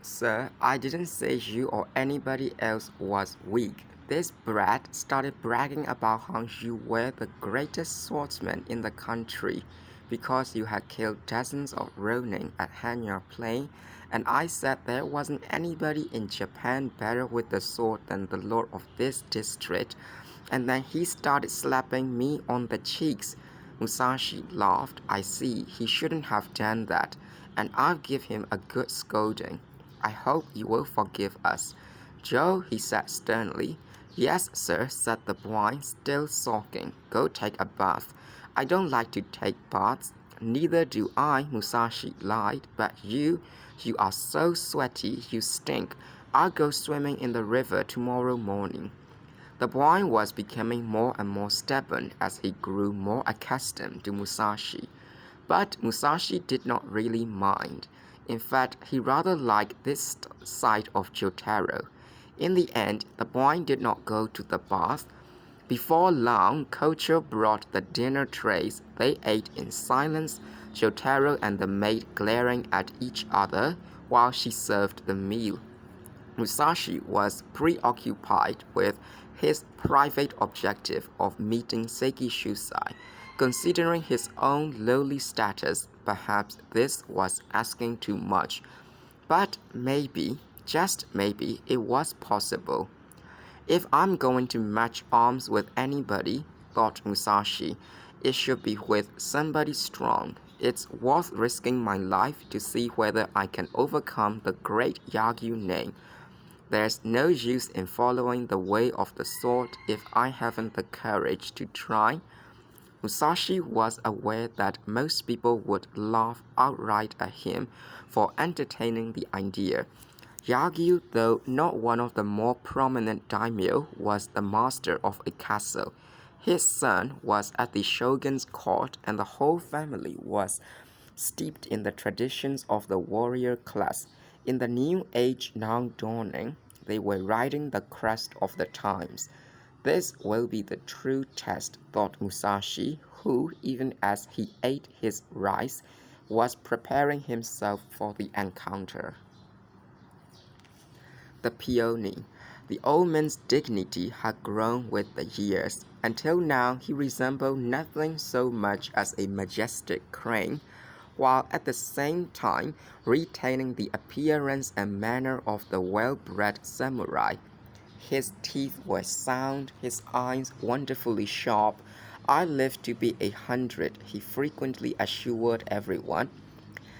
Sir, I didn't say you or anybody else was weak. This brat started bragging about how you were the greatest swordsman in the country because you had killed dozens of Ronin at Hanya Plain, and I said there wasn't anybody in Japan better with the sword than the lord of this district, and then he started slapping me on the cheeks. Musashi laughed. I see, he shouldn't have done that, and I'll give him a good scolding. I hope you will forgive us. Joe, he said sternly. Yes, sir, said the boy, still sulking. Go take a bath. I don't like to take baths. Neither do I, Musashi lied, but you are so sweaty, you stink. I'll go swimming in the river tomorrow morning. The boy was becoming more and more stubborn as he grew more accustomed to Musashi. But Musashi did not really mind. In fact, he rather liked this side of Jōtarō. In the end, the boy did not go to the bath. Before long, Koyagyū brought the dinner trays. They ate in silence, Jōtarō and the maid glaring at each other while she served the meal. Musashi was preoccupied with his private objective of meeting Seiki Shusai. Considering his own lowly status, perhaps this was asking too much. But maybe, just maybe, it was possible. If I'm going to match arms with anybody, thought Musashi, it should be with somebody strong. It's worth risking my life to see whether I can overcome the great Koyagyū name. There's no use in following the way of the sword if I haven't the courage to try. Musashi was aware that most people would laugh outright at him for entertaining the idea. Koyagyū, though not one of the more prominent daimyo, was the master of a castle. His son was at the shogun's court, and the whole family was steeped in the traditions of the warrior class. In the new age now dawning, they were riding the crest of the times. This will be the true test, thought Musashi, who, even as he ate his rice, was preparing himself for the encounter. The Peony. The old man's dignity had grown with the years. Until now, he resembled nothing so much as a majestic crane, while at the same time retaining the appearance and manner of the well-bred samurai. His teeth were sound, his eyes wonderfully sharp. I live to be 100, he frequently assured everyone.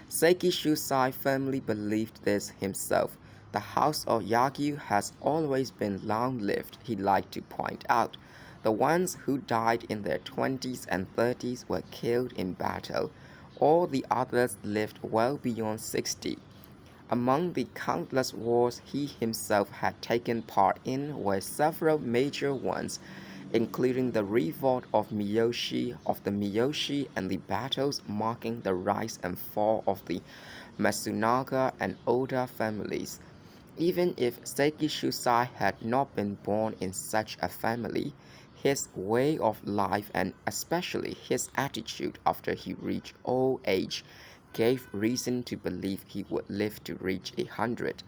Seiki Shusai firmly believed this himself. The house of Koyagyū has always been long-lived, he liked to point out. The ones who died in their 20s and 30s were killed in battle. All the others lived well beyond 60. Among the countless wars he himself had taken part in were several major ones, including the revolt of the Miyoshi and the battles marking the rise and fall of the Matsunaga and Oda families. Even if Seiki Shusai had not been born in such a family, his way of life and especially his attitude after he reached old age gave reason to believe he would live to reach 100.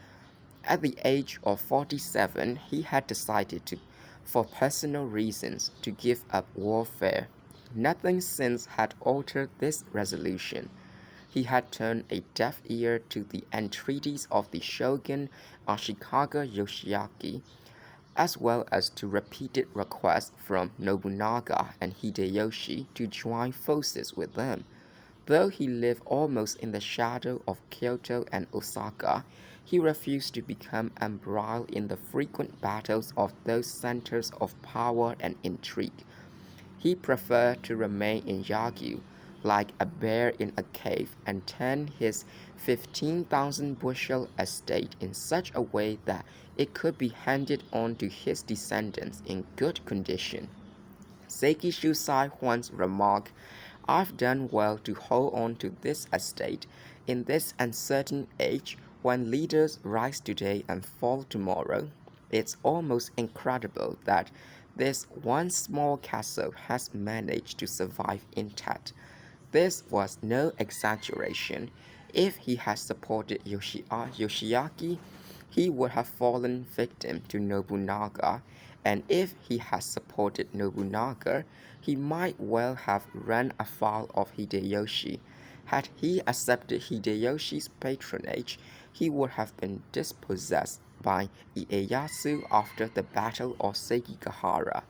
At the age of 47, he had decided for personal reasons, to give up warfare. Nothing since had altered this resolution. He had turned a deaf ear to the entreaties of the shogun Ashikaga Yoshiaki, as well as to repeated requests from Nobunaga and Hideyoshi to join forces with them. Though he lived almost in the shadow of Kyoto and Osaka, he refused to become embroiled in the frequent battles of those centers of power and intrigue. He preferred to remain in Koyagyū, like a bear in a cave, and tend his 15,000 bushel estate in such a way that it could be handed on to his descendants in good condition. Seiki Shusai once remarked, I've done well to hold on to this estate in this uncertain age when leaders rise today and fall tomorrow. It's almost incredible that this one small castle has managed to survive intact. This was no exaggeration. If he had supported Yoshiaki, he would have fallen victim to Nobunaga, and if he had supported Nobunaga, he might well have run afoul of Hideyoshi. Had he accepted Hideyoshi's patronage, he would have been dispossessed by Ieyasu after the Battle of Sekigahara.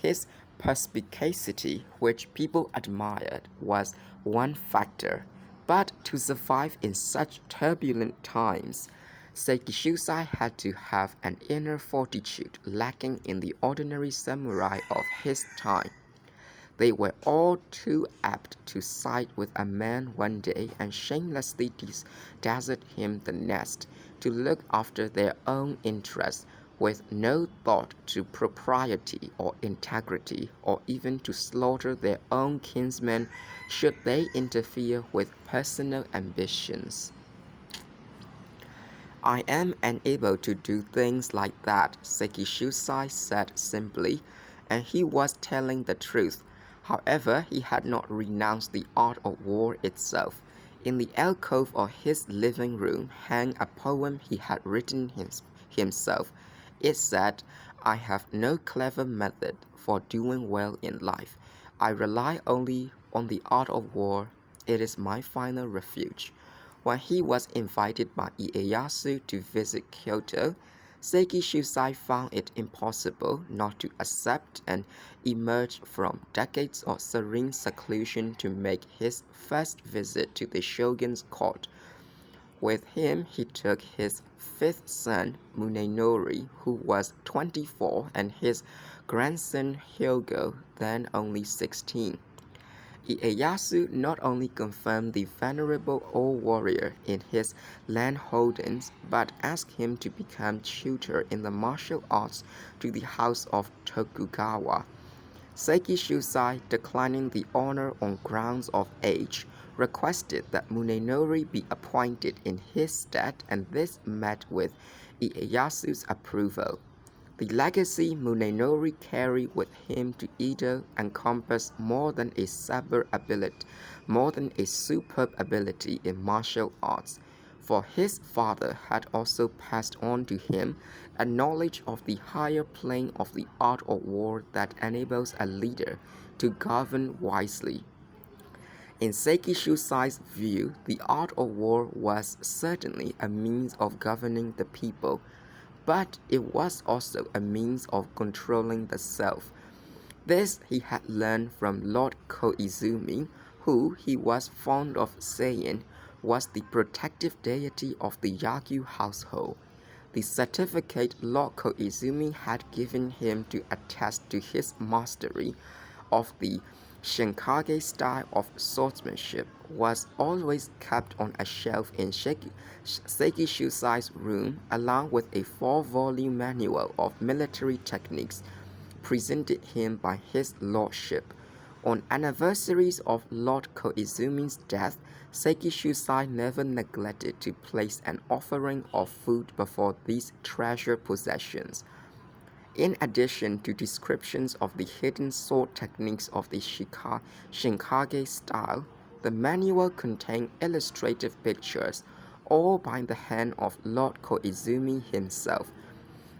His perspicacity, which people admired, was one factor, but to survive in such turbulent times, Sekishusai had to have an inner fortitude lacking in the ordinary samurai of his time. They were all too apt to side with a man one day and shamelessly desert him the next, to look after their own interests, with no thought to propriety or integrity, or even to slaughter their own kinsmen should they interfere with personal ambitions. I am unable to do things like that, Sekishusai said simply, and he was telling the truth. However, he had not renounced the art of war itself. In the alcove of his living room hung a poem he had written himself. It said, "I have no clever method for doing well in life. I rely only on the art of war. It is my final refuge." When he was invited by Ieyasu to visit Kyoto, Sekishusai found it impossible not to accept and emerge from decades of serene seclusion to make his first visit to the shogun's court. With him he took his fifth son, Munenori, who was 24, and his grandson Hyogo, then only 16. Ieyasu not only confirmed the venerable old warrior in his land holdings, but asked him to become tutor in the martial arts to the house of Tokugawa. Sekishusai, declining the honor on grounds of age, requested that Munenori be appointed in his stead, and this met with Ieyasu's approval. The legacy Munenori carried with him to Edo encompassed more than a superb ability in martial arts, for his father had also passed on to him a knowledge of the higher plane of the art of war that enables a leader to govern wisely. In Sekishusai's view, the art of war was certainly a means of governing the people, but it was also a means of controlling the self. This he had learned from Lord Koizumi, who, he was fond of saying, was the protective deity of the Yagyu household. The certificate Lord Koizumi had given him to attest to his mastery of the Shinkage style of swordsmanship was always kept on a shelf in Sekishusai's room, along with a 4-volume manual of military techniques presented him by his lordship. On anniversaries of Lord Koizumi's death, Sekishusai never neglected to place an offering of food before these treasured possessions. In addition to descriptions of the hidden sword techniques of the Shinkage style, the manual contained illustrative pictures, all by the hand of Lord Koizumi himself.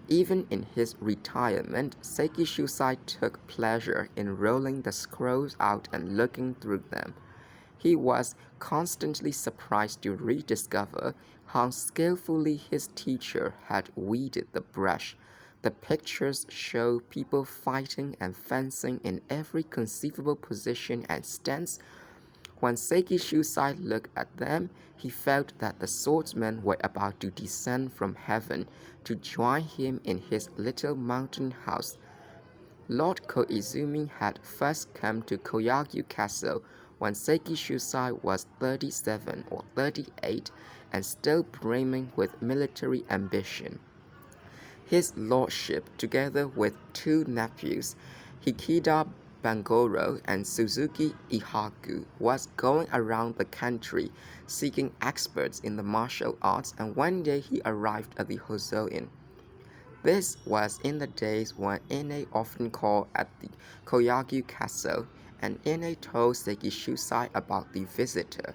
Even in his retirement, Sekishusai took pleasure in rolling the scrolls out and looking through them. He was constantly surprised to rediscover how skillfully his teacher had wielded the brush. The pictures show people fighting and fencing in every conceivable position and stance. When Sekishusai looked at them, he felt that the swordsmen were about to descend from heaven to join him in his little mountain house. Lord Koizumi had first come to Koyagyū Castle when Sekishusai was 37 or 38 and still brimming with military ambition. His lordship, together with 2 nephews, Hikida Bangoro and Suzuki Ihaku, was going around the country seeking experts in the martial arts, and one day he arrived at the Hosoin. This was in the days when Ine often called at the Koyagyū Castle, and Ine told Sekishusai about the visitor.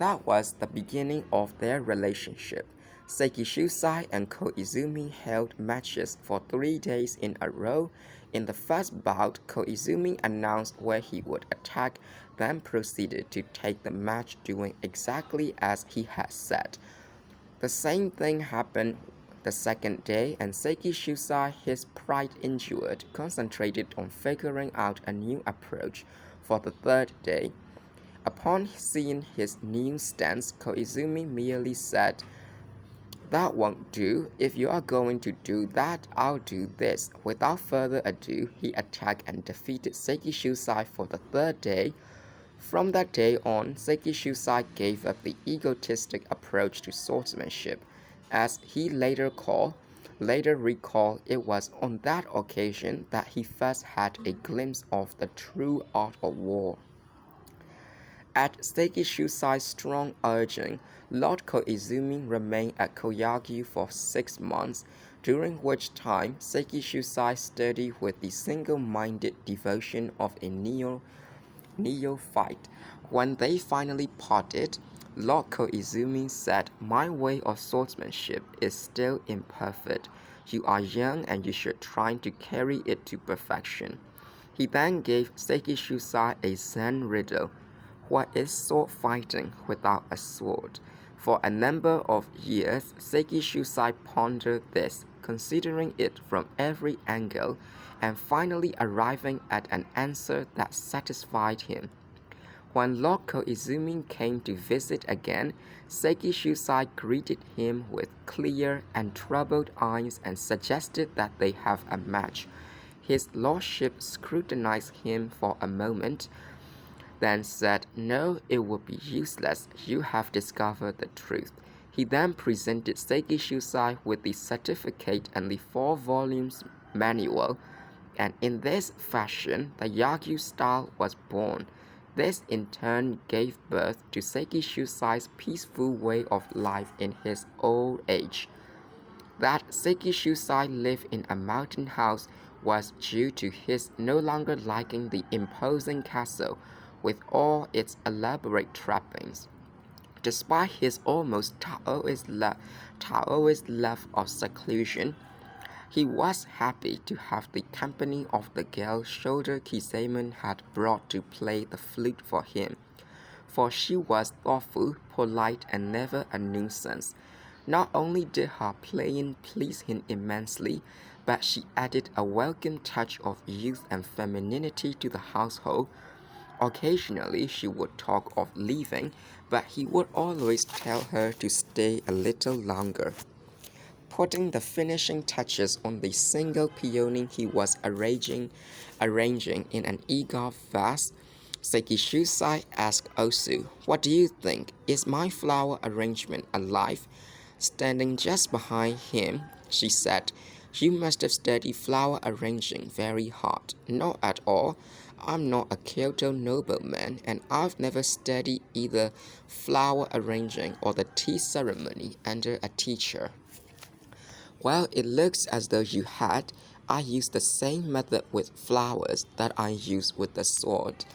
That was the beginning of their relationship. Sekishusai and Koizumi held matches for 3 days in a row. In the first bout, Koizumi announced where he would attack, then proceeded to take the match doing exactly as he had said. The same thing happened the second day, and Sekishusai, his pride injured, concentrated on figuring out a new approach for the third day. Upon seeing his new stance, Koizumi merely said, "That won't do. If you are going to do that, I'll do this." Without further ado, he attacked and defeated Sekishusai for the third day. From that day on, Sekishusai gave up the egotistic approach to swordsmanship. As he later recalled, it was on that occasion that he first had a glimpse of the true art of war. At Sekishusai's strong urging, Lord Koizumi remained at Koyagyū for 6 months, during which time Sekishusai studied with the single-minded devotion of a neophyte. When they finally parted, Lord Koizumi said, "My way of swordsmanship is still imperfect. You are young and you should try to carry it to perfection." He then gave Sekishusai a Zen riddle. What is sword fighting without a sword? For a number of years, Sekishusai pondered this, considering it from every angle, and finally arriving at an answer that satisfied him. When Lord Koizumi came to visit again, Sekishusai greeted him with clear and troubled eyes and suggested that they have a match. His lordship scrutinized him for a moment, then said, "No, it would be useless. You have discovered the truth." He then presented Sekishusai with the certificate and the 4 volumes manual, and in this fashion, the Yagyu style was born. This in turn gave birth to Sekishusai's peaceful way of life in his old age. That Sekishusai lived in a mountain house was due to his no longer liking the imposing castle with all its elaborate trappings. Despite his almost Taoist love of seclusion, he was happy to have the company of the girl Shoulder Kisemon had brought to play the flute for him, for she was thoughtful, polite, and never a nuisance. Not only did her playing please him immensely, but she added a welcome touch of youth and femininity to the household. Occasionally she would talk of leaving, but he would always tell her to stay a little longer. Putting the finishing touches on the single peony he was arranging in an eager vase, Sekishusai asked Osu, "What do you think? Is my flower arrangement alive?" Standing just behind him, she said, "You must have studied flower arranging very hard." "Not at all. I'm not a Kyoto nobleman, and I've never studied either flower arranging or the tea ceremony under a teacher." "Well, it looks as though you had. I use the same method with flowers that I use with the sword."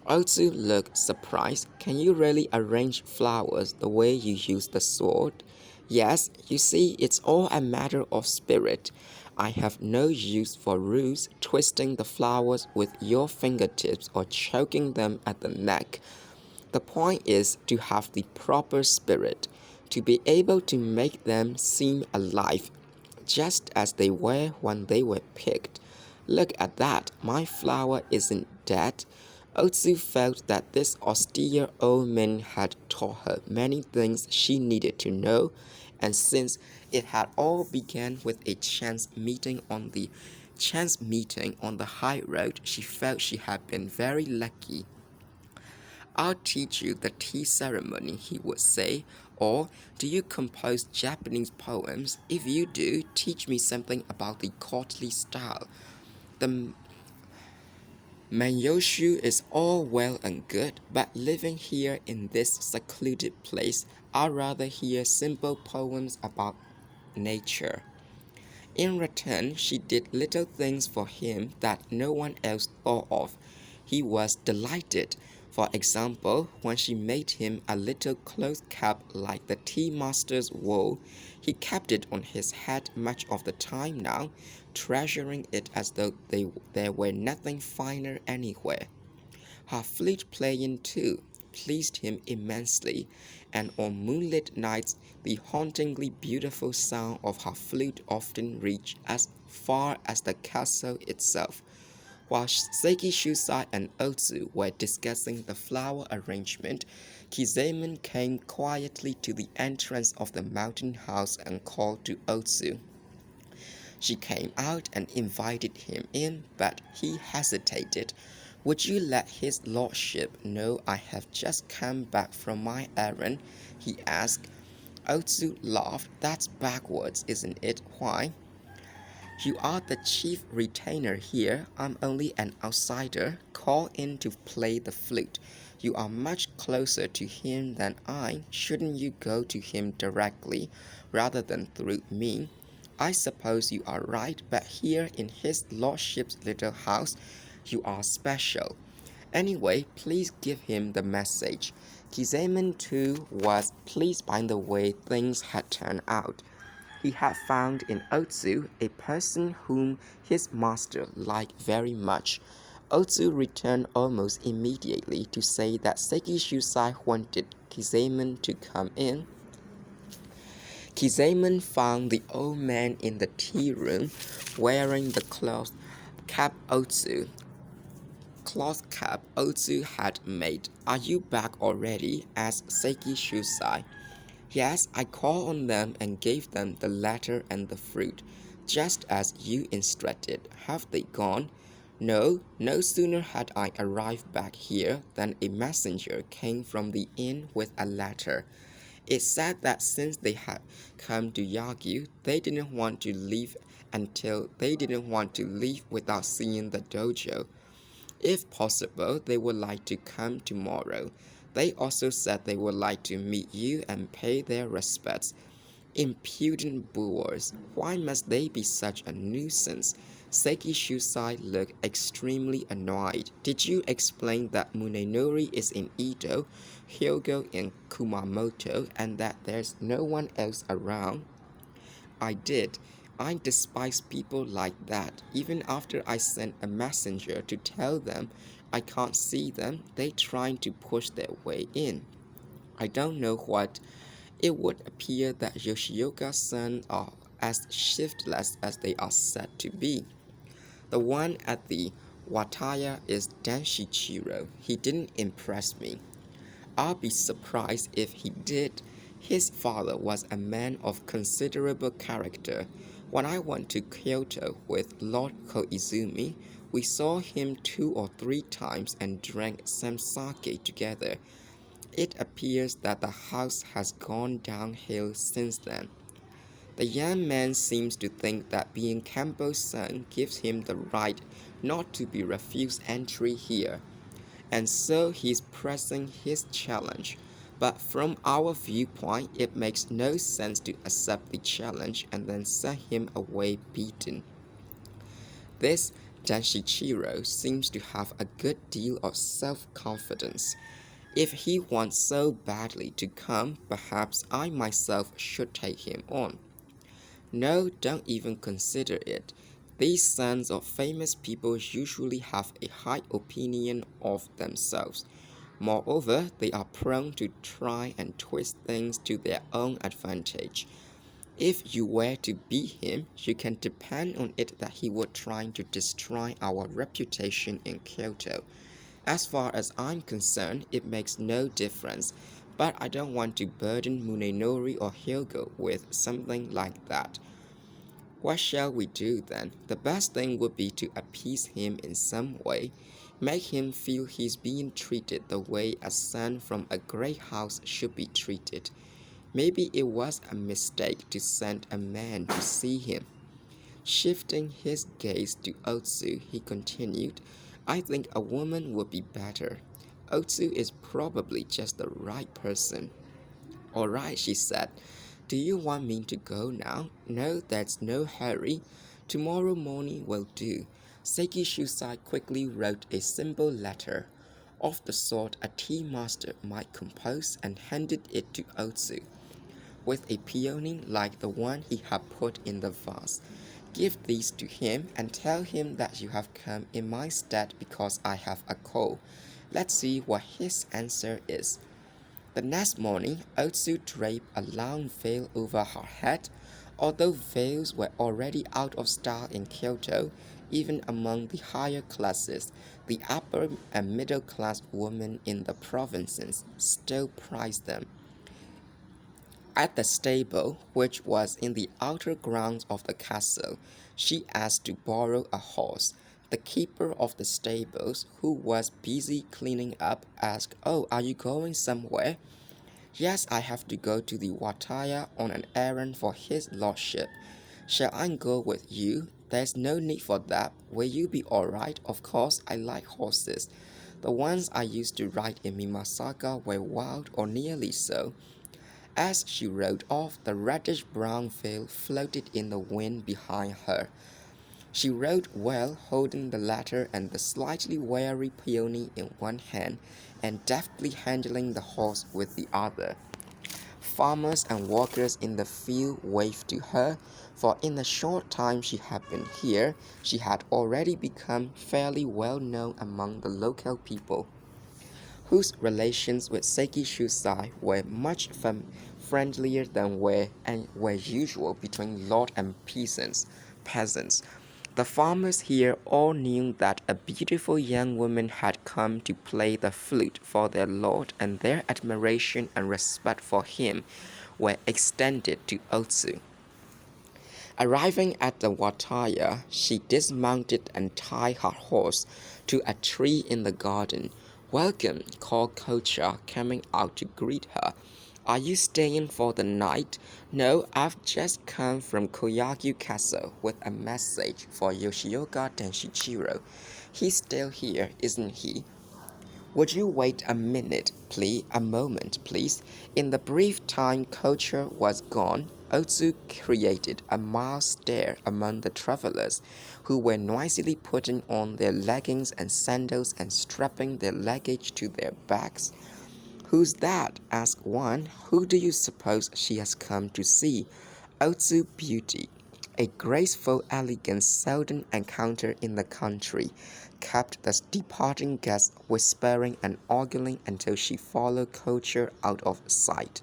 Otsu looked surprised. "Can you really arrange flowers the way you use the sword?" "Yes, you see, it's all a matter of spirit. I have no use for rules, twisting the flowers with your fingertips or choking them at the neck. The point is to have the proper spirit, to be able to make them seem alive, just as they were when they were picked. Look at that, my flower isn't dead." Otsu felt that this austere old man had taught her many things she needed to know, and since it had all begun with a chance meeting on the high road, she felt she had been very lucky. "I'll teach you the tea ceremony," he would say, or, "Do you compose Japanese poems? If you do, teach me something about the courtly style. The Manyoshu is all well and good, but living here in this secluded place, I'd rather hear simple poems about nature." In return, she did little things for him that no one else thought of. He was delighted. For example, when she made him a little cloth cap like the tea master's wore, he kept it on his head much of the time now, treasuring it as though there were nothing finer anywhere. Her flute playing, too, pleased him immensely, and on moonlit nights the hauntingly beautiful sound of her flute often reached as far as the castle itself. While Seiki Shusai and Otsu were discussing the flower arrangement, Kizemon came quietly to the entrance of the mountain house and called to Otsu. She came out and invited him in, but he hesitated. "Would you let his lordship know I have just come back from my errand?" he asked. Otsu laughed. "That's backwards, isn't it? Why?" "You are the chief retainer here. I'm only an outsider, called in to play the flute. You are much closer to him than I. Shouldn't you go to him directly, rather than through me?" "I suppose you are right, but here in his lordship's little house, you are special. Anyway, please give him the message." Kizemon, too, was pleased by the way things had turned out. He had found in Otsu a person whom his master liked very much. Otsu returned almost immediately to say that Seiki Shusai wanted Kizemon to come in. Kizemon found the old man in the tea room wearing the cloth cap Otsu had made. "Are you back already?" asked Seiki Shusai. "Yes, I called on them and gave them the letter and the fruit, just as you instructed. Have they gone?" "No, no sooner had I arrived back here than a messenger came from the inn with a letter. It said that since they had come to Koyagyū, they didn't want to leave without seeing the dojo. If possible, they would like to come tomorrow. They also said they would like to meet you and pay their respects." Impudent boors! Why must they be such a nuisance? Seiki Shusai looked extremely annoyed. "Did you explain that Munenori is in Edo, Hyogo in Kumamoto, and that there's no one else around?" "I did. I despise people like that. Even after I sent a messenger to tell them I can't see them, they trying to push their way in. I don't know what. It would appear that Yoshioka's sons are as shiftless as they are said to be. The one at the Wataya is Denshichiro. He didn't impress me." "I'll be surprised if he did. His father was a man of considerable character. When I went to Kyoto with Lord Koizumi, we saw him 2 or 3 times and drank some sake together. It appears that the house has gone downhill since then." The young man seems to think that being Kambo's son gives him the right not to be refused entry here, and so he's pressing his challenge. But from our viewpoint, it makes no sense to accept the challenge and then send him away beaten. This Denshichiro seems to have a good deal of self-confidence. If he wants so badly to come, perhaps I myself should take him on. "No, don't even consider it. These sons of famous people usually have a high opinion of themselves. Moreover, they are prone to try and twist things to their own advantage. If you were to beat him, you can depend on it that he would try to destroy our reputation in Kyoto. As far as I'm concerned, it makes no difference, but I don't want to burden Munenori or Hyogo with something like that." "What shall we do then?" "The best thing would be to appease him in some way. Make him feel he's being treated the way a son from a great house should be treated. Maybe it was a mistake to send a man to see him." Shifting his gaze to Otsu, he continued, "I think a woman would be better. Otsu is probably just the right person." "All right," she said. "Do you want me to go now?" "No, there's no hurry. Tomorrow morning will do." Seiki Shusai quickly wrote a simple letter. of the sort a tea master might compose, and handed it to Otsu, with a peony like the one he had put in the vase. Give these to him and tell him that you have come in my stead because I have a cold. Let's see what his answer is. The next morning, Otsu draped a long veil over her head. Although veils were already out of style in Kyoto, even among the higher classes, the upper and middle class women in the provinces still prized them. At the stable, which was in the outer grounds of the castle, she asked to borrow a horse. The keeper of the stables, who was busy cleaning up, asked, "Oh, are you going somewhere?" "Yes, I have to go to the Wataya on an errand for his lordship." "Shall I go with you?" "There's no need for that. Will you be alright?" "Of course, I like horses. The ones I used to ride in Mimasaka were wild, or nearly so." As she rode off, the reddish-brown veil floated in the wind behind her. She rode well, holding the latter and the slightly wary Peony in one hand, and deftly handling the horse with the other. Farmers and workers in the field waved to her, for in the short time she had been here, she had already become fairly well known among the local people, whose relations with Sekishusai were much friendlier than were usual between lord and peasants. The farmers here all knew that a beautiful young woman had come to play the flute for their lord, and their admiration and respect for him were extended to Otsu. Arriving at the Wataya, she dismounted and tied her horse to a tree in the garden. "Welcome," called Kocha, coming out to greet her. "Are you staying for the night?" "No, I've just come from Koyagyū Castle with a message for Yoshioka Denshichiro. He's still here, isn't he?" "Would you wait a moment, please?" In the brief time Kocha was gone, Otsu created a mild stir among the travelers, who were noisily putting on their leggings and sandals and strapping their luggage to their backs. "Who's that?" asked one. "Who do you suppose she has come to see?" "Otsu Beauty, a graceful elegance seldom encountered in the country," kept the departing guest whispering and ogling until she followed Kocha out of sight.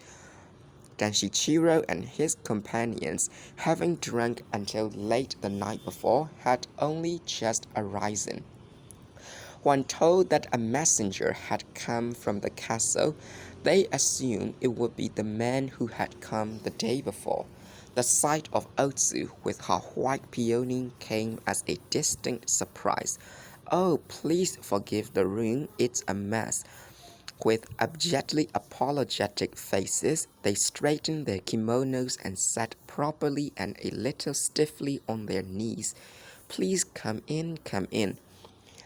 Denshichiro and his companions, having drunk until late the night before, had only just arisen. When told that a messenger had come from the castle, they assumed it would be the man who had come the day before. The sight of Otsu with her white peony came as a distinct surprise. "Oh, please forgive the room, it's a mess." With abjectly apologetic faces, they straightened their kimonos and sat properly and a little stiffly on their knees. "Please come in, come in."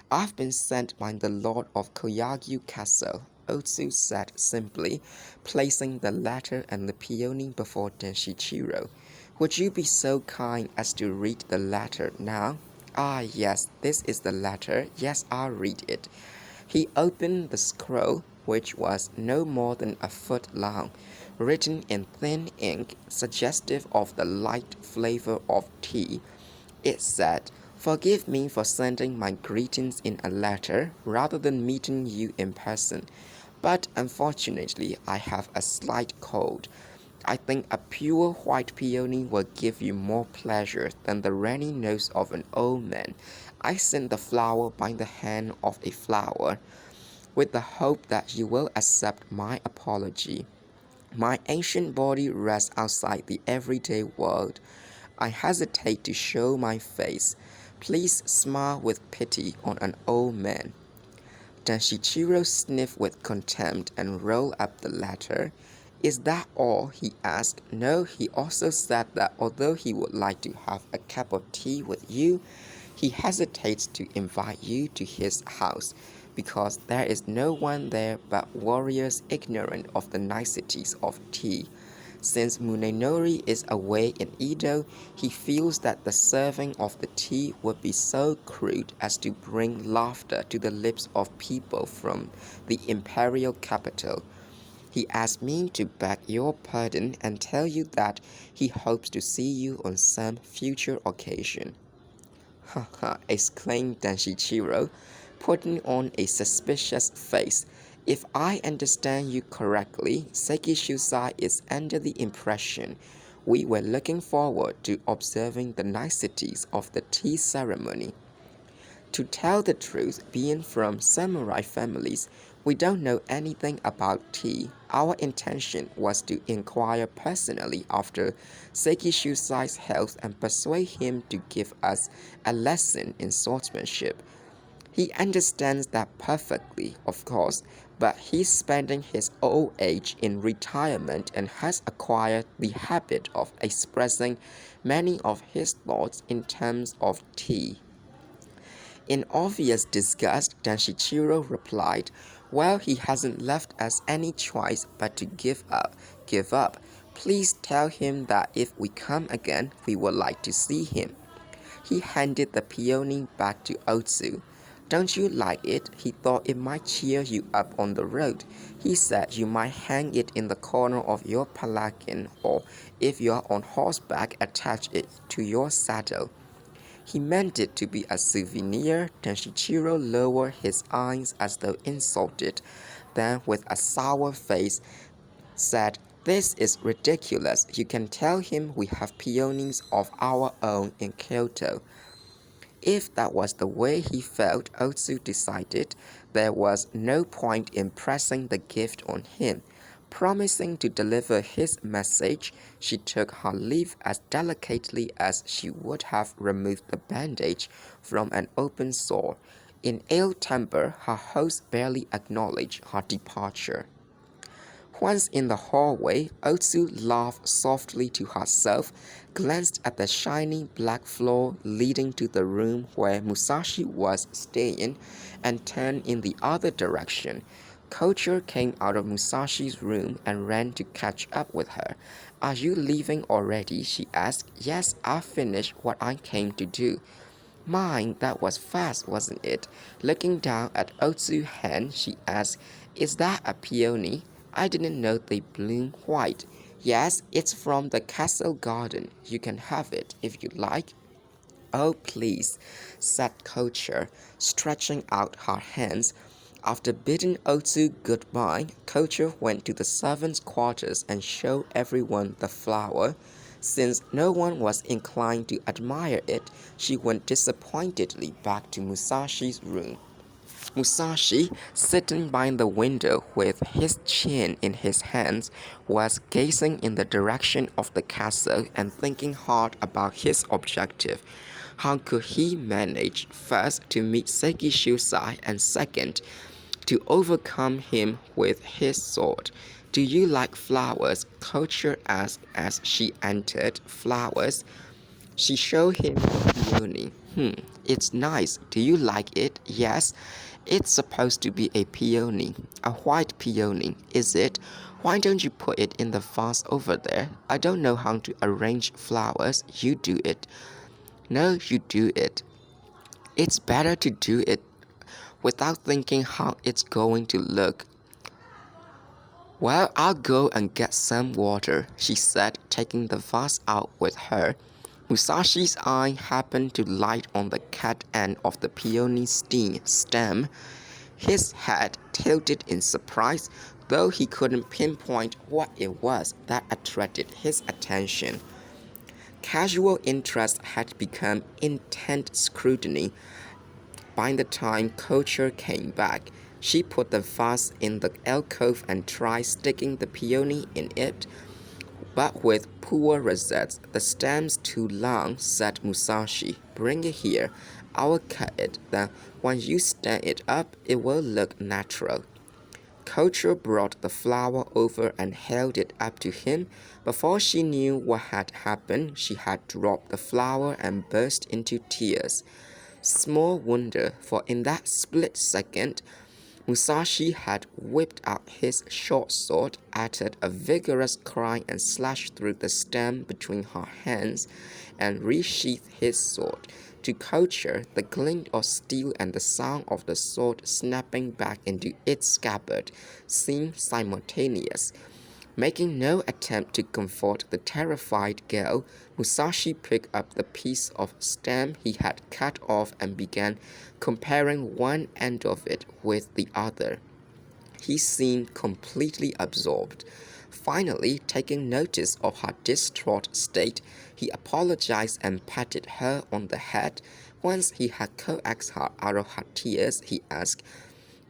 "I've been sent by the lord of Koyagyū Castle," Otsu said simply, placing the letter and the peony before Denshichiro. "Would you be so kind as to read the letter now?" "Ah, yes, this is the letter. Yes, I'll read it." He opened the scroll, which was no more than a foot long, written in thin ink, suggestive of the light flavor of tea. It said, "Forgive me for sending my greetings in a letter rather than meeting you in person, but unfortunately I have a slight cold. I think a pure white peony will give you more pleasure than the runny nose of an old man. I send the flower by the hand of a flower, with the hope that you will accept my apology. My ancient body rests outside the everyday world. I hesitate to show my face. Please smile with pity on an old man." Denshichiro sniffed with contempt and rolled up the letter. "Is that all?" he asked. "No, he also said that although he would like to have a cup of tea with you, he hesitates to invite you to his house, because there is no one there but warriors ignorant of the niceties of tea. Since Munenori is away in Edo, he feels that the serving of the tea would be so crude as to bring laughter to the lips of people from the imperial capital. He asked me to beg your pardon and tell you that he hopes to see you on some future occasion. Ha ha, exclaimed Danshichiro, putting on a suspicious face. If I understand you correctly, Seki Shusai is under the impression we were looking forward to observing the niceties of the tea ceremony. To tell the truth, being from samurai families, we don't know anything about tea. Our intention was to inquire personally after Seki Shusai's health and persuade him to give us a lesson in swordsmanship. He understands that perfectly, of course, but he's spending his old age in retirement and has acquired the habit of expressing many of his thoughts in terms of tea. In obvious disgust, Danshichiro replied, "Well, he hasn't left us any choice but to give up. Give up. Please tell him that if we come again, we would like to see him." He handed the peony back to Otsu. "Don't you like it? He thought it might cheer you up on the road. He said you might hang it in the corner of your palanquin, or if you're on horseback, attach it to your saddle." He meant it to be a souvenir. Danshichiro lowered his eyes as though insulted, then with a sour face said, "This is ridiculous. You can tell him we have peonies of our own in Kyoto." If that was the way he felt, Otsu decided there was no point in pressing the gift on him. Promising to deliver his message, she took her leave as delicately as she would have removed the bandage from an open sore. In ill temper, her host barely acknowledged her departure. Once in the hallway, Otsu laughed softly to herself, glanced at the shiny black floor leading to the room where Musashi was staying, and turned in the other direction. Koyagyū came out of Musashi's room and ran to catch up with her. "Are you leaving already?" she asked. "Yes, I've finished what I came to do." "Mine, that was fast, wasn't it?" Looking down at Otsu's hand, she asked, "Is that a peony? I didn't know they bloom white." "Yes, it's from the castle garden. You can have it if you like." "Oh, please," said Koyagyū, stretching out her hands. After bidding Otsu goodbye, Koyagyū went to the servants' quarters and showed everyone the flower. Since no one was inclined to admire it, she went disappointedly back to Musashi's room. Musashi, sitting by the window with his chin in his hands, was gazing in the direction of the castle and thinking hard about his objective. How could he manage, first, to meet Seki Shusai, and second, to overcome him with his sword? "Do you like flowers?" Koyagyū asked as she entered. "Flowers?" She showed him the peony. It's nice. Do you like it?" "Yes. It's supposed to be a peony. A white peony, is it? Why don't you put it in the vase over there? I don't know how to arrange flowers. You do it." "No, you do it. It's better to do it without thinking how it's going to look." "Well, I'll go and get some water," she said, taking the vase out with her. Musashi's eye happened to light on the cat end of the peony stem. His head tilted in surprise, though he couldn't pinpoint what it was that attracted his attention. Casual interest had become intent scrutiny. By the time Koyagyū came back, she put the vase in the alcove and tried sticking the peony in it, but with poor results. "The stem's too long," said Musashi. "Bring it here. I will cut it. Then, when you stand it up, it will look natural." Koyagyū brought the flower over and held it up to him. Before she knew what had happened, she had dropped the flower and burst into tears. Small wonder, for in that split second, Musashi had whipped out his short sword, uttered a vigorous cry, and slashed through the stem between her hands, and resheathed his sword. To Koyagyū, the glint of steel and the sound of the sword snapping back into its scabbard seemed simultaneous. Making no attempt to comfort the terrified girl, Musashi picked up the piece of stem he had cut off and began comparing one end of it with the other. He seemed completely absorbed. Finally, taking notice of her distraught state, he apologized and patted her on the head. Once he had coaxed her out of her tears, he asked,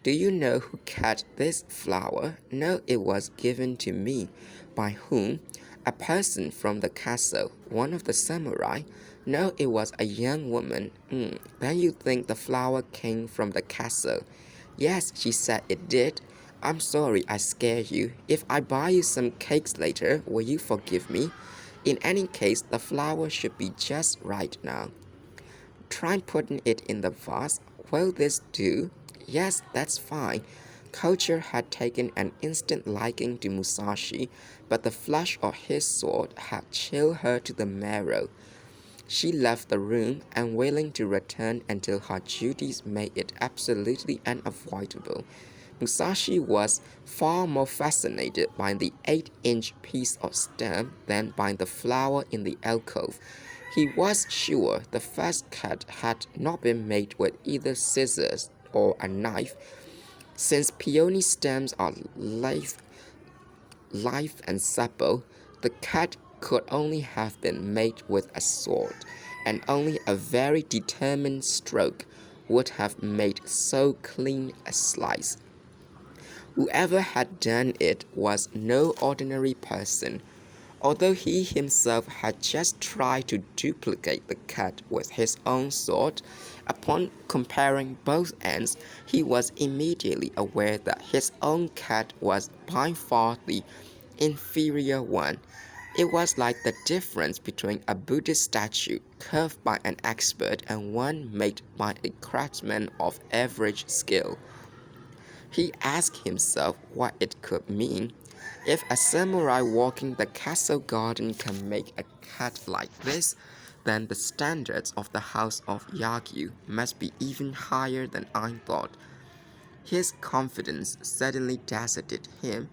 "Do you know who cut this flower?" "No, it was given to me." "By whom?" "A person from the castle." "One of the samurai?" "No, it was a young woman." Then you think the flower came from the castle?" "Yes, she said it did." "I'm sorry I scared you. If I buy you some cakes later, will you forgive me? In any case, the flower should be just right now." "Try putting it in the vase. Will this do?" "Yes, that's fine." Koyagyū had taken an instant liking to Musashi, but the flash of his sword had chilled her to the marrow. She left the room, unwilling to return until her duties made it absolutely unavoidable. Musashi was far more fascinated by the 8-inch piece of stem than by the flower in the alcove. He was sure the first cut had not been made with either scissors or a knife. Since peony stems are lithe and supple, the cut could only have been made with a sword, and only a very determined stroke would have made so clean a slice. Whoever had done it was no ordinary person. Although he himself had just tried to duplicate the cut with his own sword, upon comparing both ends, he was immediately aware that his own cut was by far the inferior one. It was like the difference between a Buddhist statue carved by an expert and one made by a craftsman of average skill. He asked himself what it could mean. If a samurai walking the castle garden can make a cut like this, then the standards of the house of Koyagyū must be even higher than I thought. His confidence suddenly deserted him.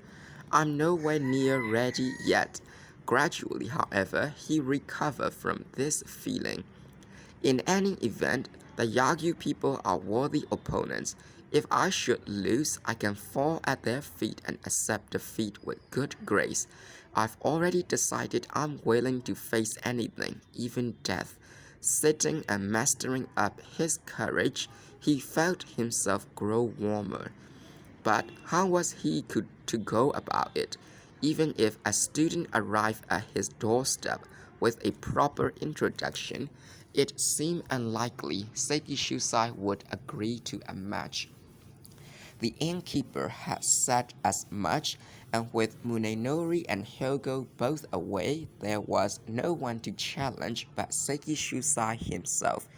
"I'm nowhere near ready yet." Gradually, however, he recovered from this feeling. In any event, the Koyagyū people are worthy opponents. If I should lose, I can fall at their feet and accept defeat with good grace. I've already decided I'm willing to face anything, even death. Sitting and mastering up his courage, he felt himself grow warmer. But how was he to go about it? Even if a student arrived at his doorstep with a proper introduction, it seemed unlikely Sekishusai would agree to a match. The innkeeper had said as much, and with Munenori and Hyogo both away, there was no one to challenge but Sekishusai himself.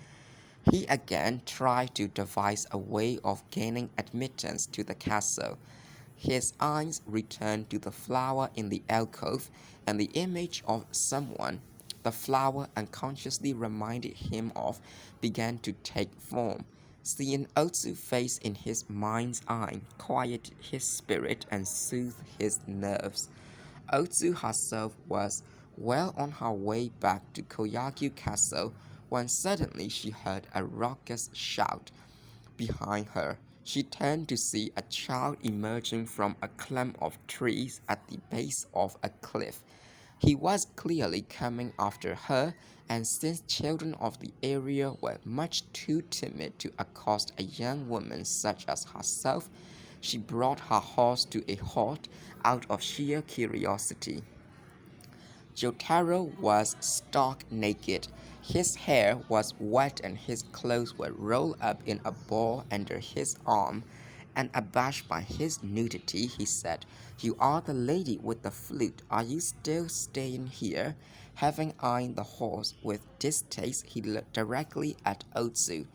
He again tried to devise a way of gaining admittance to the castle. His eyes returned to the flower in the alcove, and the image of someone the flower unconsciously reminded him of began to take form. Seeing Otsu's face in his mind's eye quieted his spirit and soothed his nerves. Otsu herself was well on her way back to Koyagyū Castle when suddenly she heard a raucous shout. Behind her, she turned to see a child emerging from a clump of trees at the base of a cliff. He was clearly coming after her, and since children of the area were much too timid to accost a young woman such as herself, she brought her horse to a halt out of sheer curiosity. Jōtarō was stark naked. His hair was wet and his clothes were rolled up in a ball under his arm. And abashed by his nudity, he said, "You are the lady with the flute. Are you still staying here?" Having eyed the horse with distaste, he looked directly at Otsu.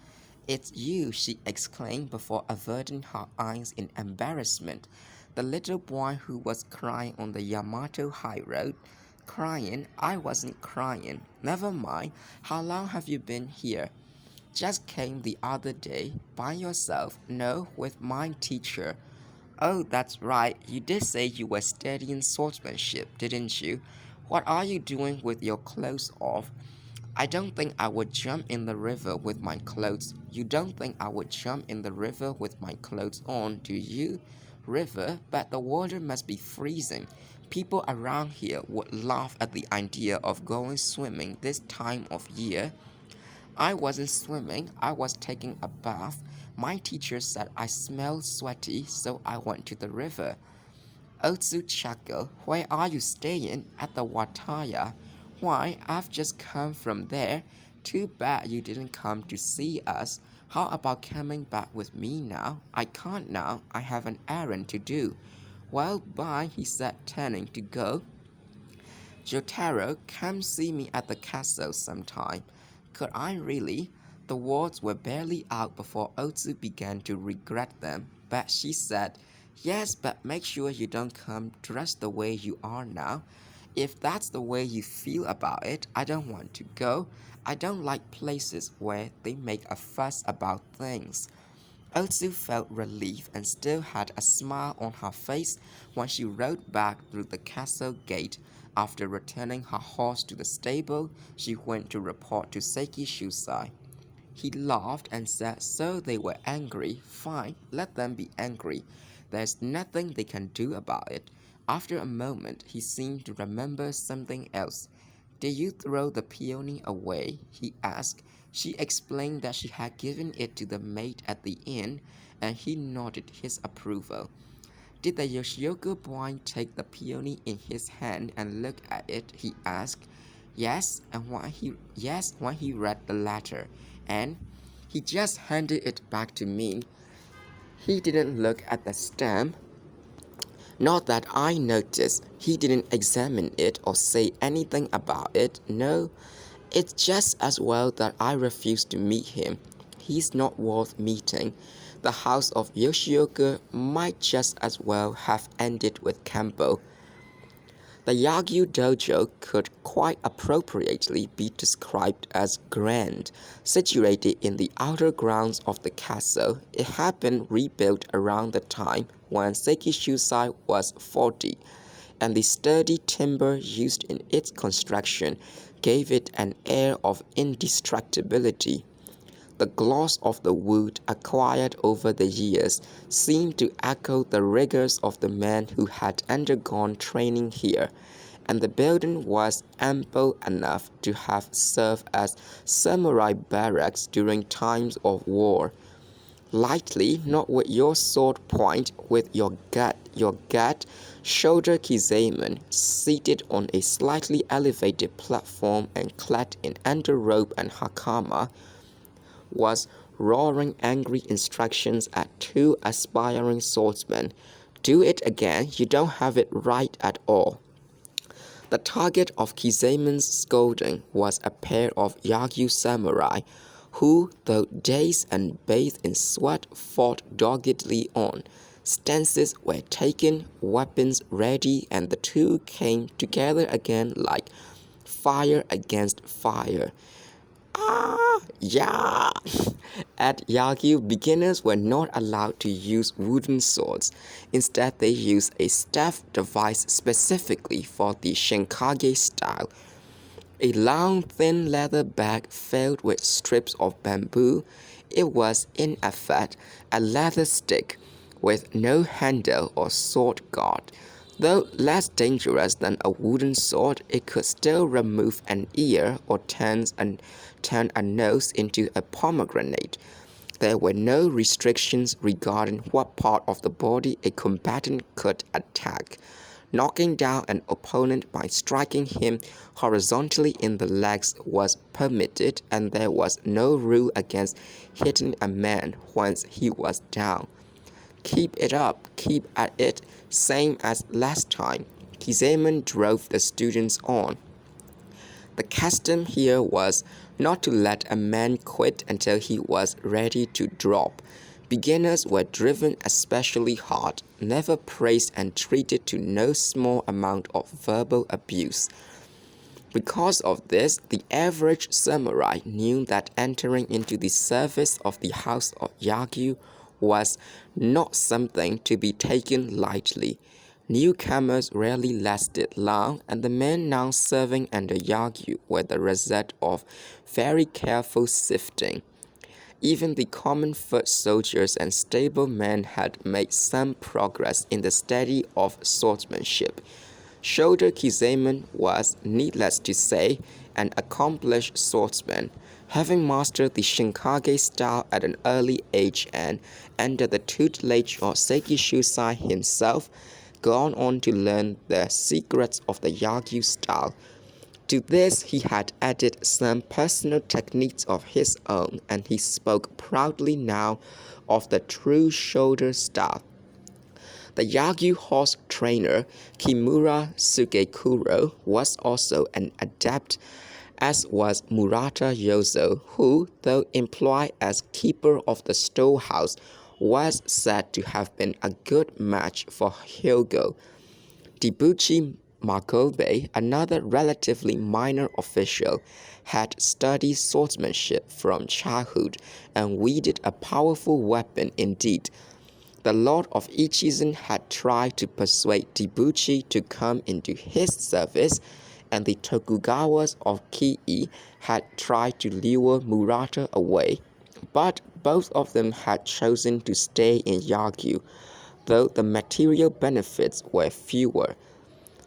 It's you, she exclaimed before averting her eyes in embarrassment. The little boy who was crying on the Yamato High Road. Crying? I wasn't crying. Never mind. How long have you been here? Just came the other day. By yourself? No, with my teacher. Oh, that's right. You did say you were studying swordsmanship, didn't you? What are you doing with your clothes off? I don't think I would jump in the river with my clothes. You don't think I would jump in the river with my clothes on, do you? River, but the water must be freezing. People around here would laugh at the idea of going swimming this time of year. I wasn't swimming, I was taking a bath. My teacher said I smelled sweaty, so I went to the river. Otsu chuckled. Where are you staying? At the Wataya. Why, I've just come from there. Too bad you didn't come to see us. How about coming back with me now? I can't now. I have an errand to do. Well, bye, he said, turning to go. Jōtarō, come see me at the castle sometime. Could I really? The words were barely out before Otsu began to regret them, but she said, Yes, but make sure you don't come dressed the way you are now. If that's the way you feel about it, I don't want to go. I don't like places where they make a fuss about things. Otsu felt relief and still had a smile on her face when she rode back through the castle gate. After returning her horse to the stable, she went to report to Seiki Shusai. He laughed and said, So they were angry. Fine, let them be angry. There's nothing they can do about it. After a moment, he seemed to remember something else. Did you throw the peony away? He asked. She explained that she had given it to the maid at the inn, and he nodded his approval. Did the Yoshioka boy take the peony in his hand and look at it? He asked. Yes, when he read the letter, and he just handed it back to me. He didn't look at the stamp. Not that I noticed. He didn't examine it or say anything about it. No, it's just as well that I refuse to meet him. He's not worth meeting. The house of Yoshioka might just as well have ended with Kambo. The Koyagyū dojo could quite appropriately be described as grand. Situated in the outer grounds of the castle, it had been rebuilt around the time when Seiki Shusai was 40, and the sturdy timber used in its construction gave it an air of indestructibility. The gloss of the wood acquired over the years seemed to echo the rigors of the men who had undergone training here, and the building was ample enough to have served as samurai barracks during times of war. Lightly, not with your sword point, with your gut, shoulder Kizaemon, seated on a slightly elevated platform and clad in underrobe and hakama, was roaring angry instructions at two aspiring swordsmen. Do it again, you don't have it right at all. The target of Kizaemon's scolding was a pair of Koyagyū samurai, who, though dazed and bathed in sweat, fought doggedly on. Stances were taken, weapons ready, and the two came together again like fire against fire. Ah, yeah! At Koyagyū, beginners were not allowed to use wooden swords. Instead, they used a staff device specifically for the Shinkage style. A long, thin leather bag filled with strips of bamboo. It was, in effect, a leather stick with no handle or sword guard. Though less dangerous than a wooden sword, it could still remove an ear or turn a nose into a pomegranate. There were no restrictions regarding what part of the body a combatant could attack. Knocking down an opponent by striking him horizontally in the legs was permitted, and there was no rule against hitting a man once he was down. Keep it up, keep at it, same as last time. Kizaemon drove the students on. The custom here was not to let a man quit until he was ready to drop. Beginners were driven especially hard, never praised and treated to no small amount of verbal abuse. Because of this, the average samurai knew that entering into the service of the house of Koyagyū was not something to be taken lightly. Newcomers rarely lasted long, and the men now serving under Koyagyū were the result of very careful sifting. Even the common foot soldiers and stablemen had made some progress in the study of swordsmanship. Shoulder Kizaemon was, needless to say, an accomplished swordsman, having mastered the Shinkage style at an early age and, under the tutelage of Sekishusai himself, gone on to learn the secrets of the Koyagyū style. To this he had added some personal techniques of his own, and he spoke proudly now of the true shoulder style. The Koyagyū horse trainer Kimura Sugekuro was also an adept, as was Murata Yozo, who, though employed as keeper of the storehouse, was said to have been a good match for Hyogo. Dibuchi Makobe, another relatively minor official, had studied swordsmanship from childhood and wielded a powerful weapon indeed. The Lord of Ichizen had tried to persuade Dibuchi to come into his service, and the Tokugawas of Kii had tried to lure Murata away, but both of them had chosen to stay in Koyagyū, though the material benefits were fewer.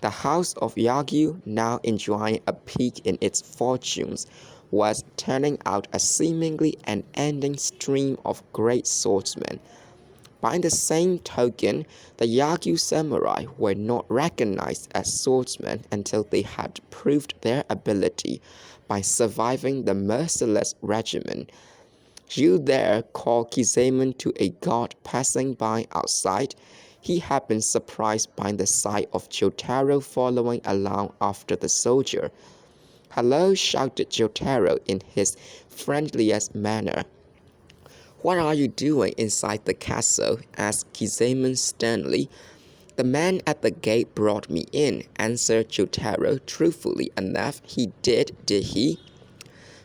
The house of Koyagyū, now enjoying a peak in its fortunes, was turning out a seemingly unending stream of great swordsmen. By the same token, the Koyagyū samurai were not recognized as swordsmen until they had proved their ability by surviving the merciless regimen. You there called Kizaemon to a god passing by outside. He had been surprised by the sight of Jōtarō following along after the soldier. "Hello," shouted Jōtarō in his friendliest manner. "What are you doing inside the castle?" asked Kizaemon sternly. "The man at the gate brought me in," answered Jōtarō truthfully enough. "He did he?"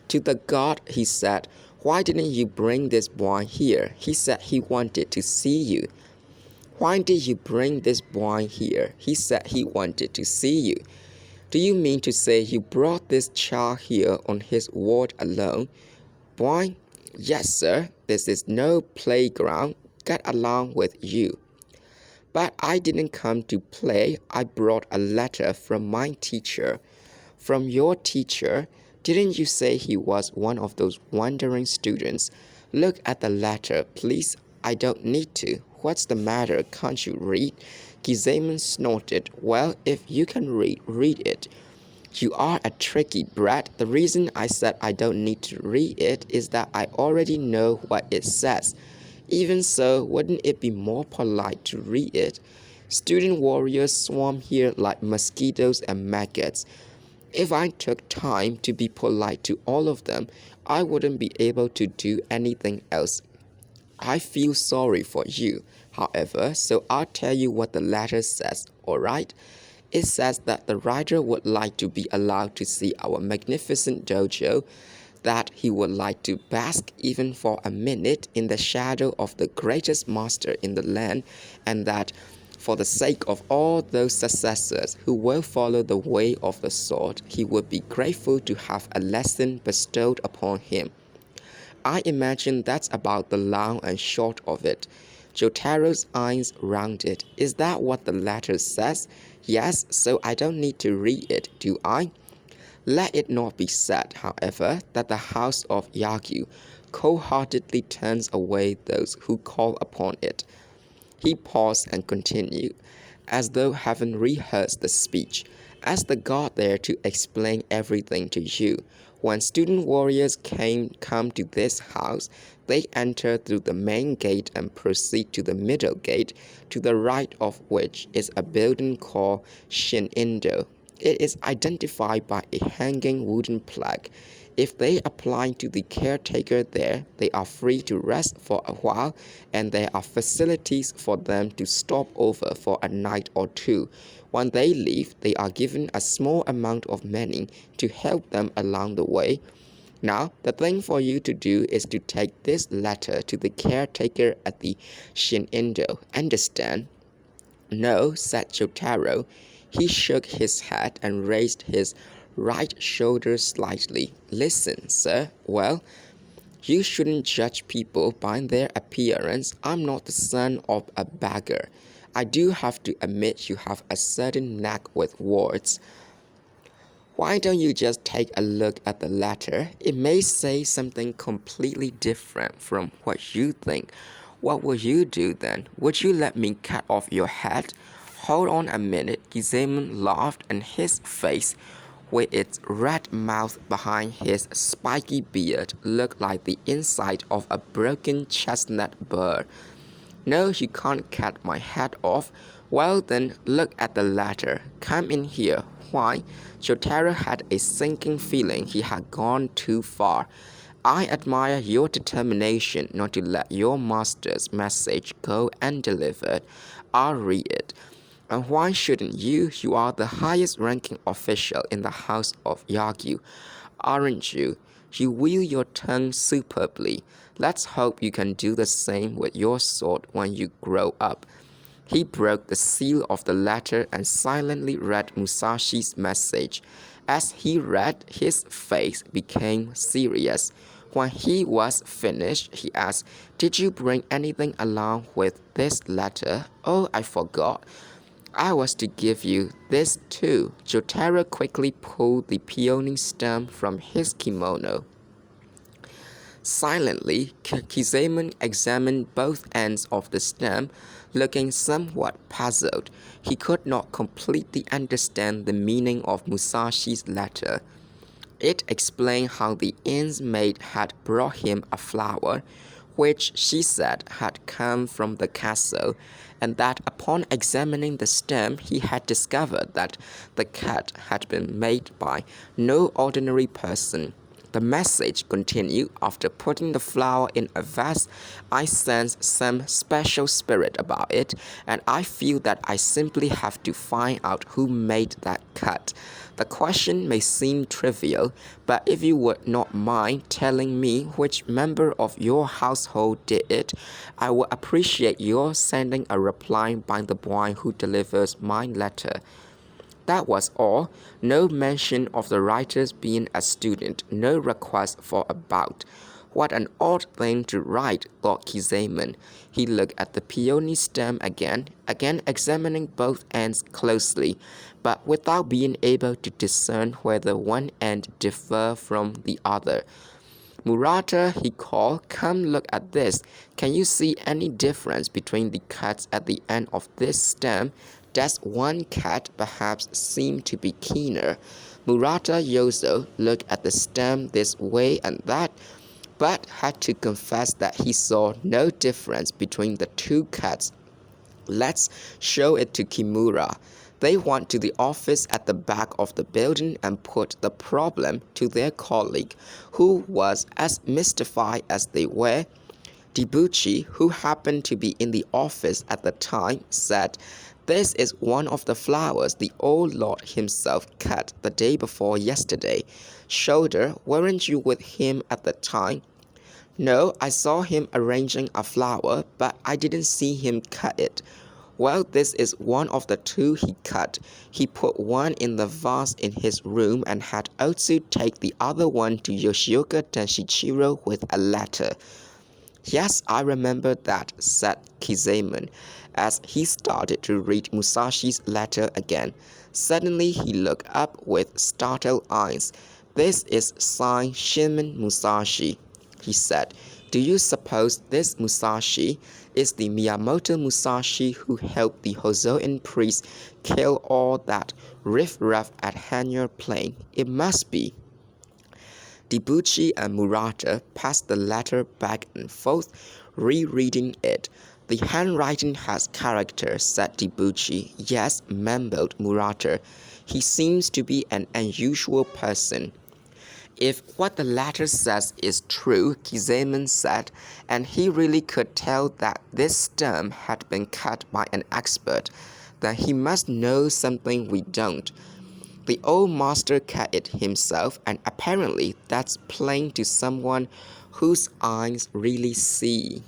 To the god he said, "Why didn't you bring this boy here? He said he wanted to see you." "Why did you bring this boy here? He said he wanted to see you." "Do you mean to say you brought this child here on his word alone?" "Boy? Yes, sir. This is no playground. Get along with you." "But I didn't come to play. I brought a letter from my teacher." "From your teacher? Didn't you say he was one of those wandering students?" "Look at the letter, please." "I don't need to." "What's the matter? Can't you read?" Kizaemon snorted. "Well, if you can read, read it." "You are a tricky brat. The reason I said I don't need to read it is that I already know what it says. Even so, wouldn't it be more polite to read it? Student warriors swarm here like mosquitoes and maggots. If I took time to be polite to all of them, I wouldn't be able to do anything else. I feel sorry for you, however, so I'll tell you what the letter says, alright? It says that the writer would like to be allowed to see our magnificent dojo, that he would like to bask even for a minute in the shadow of the greatest master in the land, and that for the sake of all those successors who will follow the way of the sword, he would be grateful to have a lesson bestowed upon him. I imagine that's about the long and short of it." Jotaro's eyes rounded. "Is that what the letter says?" "Yes, so I don't need to read it, do I?" Let it not be said, however, that the house of Koyagyū cold-heartedly turns away those who call upon it. He paused and continued, as though having rehearsed the speech. "As the god there to explain everything to you. When student warriors come to this house, they enter through the main gate and proceed to the middle gate, to the right of which is a building called Shin-Indo. It is identified by a hanging wooden plaque. If they apply to the caretaker there, they are free to rest for a while, and there are facilities for them to stop over for a night or two. When they leave, they are given a small amount of money to help them along the way. Now, the thing for you to do is to take this letter to the caretaker at the Shin-Indo. Understand? No, said Jōtarō. He shook his head and raised his right shoulder slightly. Listen, sir. Well, you shouldn't judge people by their appearance. I'm not the son of a beggar. I do have to admit you have a certain knack with words. Why don't you just take a look at the letter? It may say something completely different from what you think. What would you do then? Would you let me cut off your head? Hold on a minute. Kizaemon laughed, and his face, with its red mouth behind his spiky beard, looked like the inside of a broken chestnut burr. No, you can't cut my head off. Well then, look at the letter. Come in here. Why? Jōtarō had a sinking feeling he had gone too far. I admire your determination not to let your master's message go undelivered. I'll read it. And why shouldn't you? You are the highest ranking official in the house of Koyagyū, aren't you? You wield your tongue superbly. Let's hope you can do the same with your sword when you grow up. He broke the seal of the letter and silently read Musashi's message. As he read, his face became serious. When he was finished, he asked, "Did you bring anything along with this letter?" "Oh, I forgot. I was to give you this too." Jōtarō quickly pulled the peony stem from his kimono. Silently, Kizaemon examined both ends of the stem, looking somewhat puzzled. He could not completely understand the meaning of Musashi's letter. It explained how the inn's maid had brought him a flower, which she said had come from the castle, and that upon examining the stem he had discovered that the cut had been made by no ordinary person. The message continued, "After putting the flower in a vase, I sense some special spirit about it, and I feel that I simply have to find out who made that cut. The question may seem trivial, but if you would not mind telling me which member of your household did it, I would appreciate your sending a reply by the boy who delivers my letter." That was all. No mention of the writer's being a student, no request for a bout. What an odd thing to write, thought Kizaemon. He looked at the peony stem again examining both ends closely, but without being able to discern whether one end differed from the other. "Murata," he called, "come look at this. Can you see any difference between the cuts at the end of this stem? Does one cut perhaps seem to be keener?" Murata Yozo looked at the stem this way and that, but had to confess that he saw no difference between the two cuts. "Let's show it to Kimura." They went to the office at the back of the building and put the problem to their colleague, who was as mystified as they were. Debuchy, who happened to be in the office at the time, said, "This is one of the flowers the old lord himself cut the day before yesterday. Shoulder, weren't you with him at the time?" "No, I saw him arranging a flower, but I didn't see him cut it." "Well, this is one of the two he cut. He put one in the vase in his room and had Otsu take the other one to Yoshioka Tenshichiro with a letter." "Yes, I remember that," said Kizaemon, as he started to read Musashi's letter again. Suddenly he looked up with startled eyes. "This is signed Shimon Musashi," he said. "Do you suppose this Musashi is the Miyamoto Musashi who helped the Hozoin priest kill all that riff-raff at Hanyor Plain? It must be." Debuchy and Murata passed the letter back and forth, rereading it. "The handwriting has character," said Debuchy. "Yes," mumbled Murata. He seems to be an unusual person. If what the letter says is true, Kizemon said, and he really could tell that this stem had been cut by an expert, then he must know something we don't. The old master cut it himself, and apparently that's plain to someone whose eyes really see.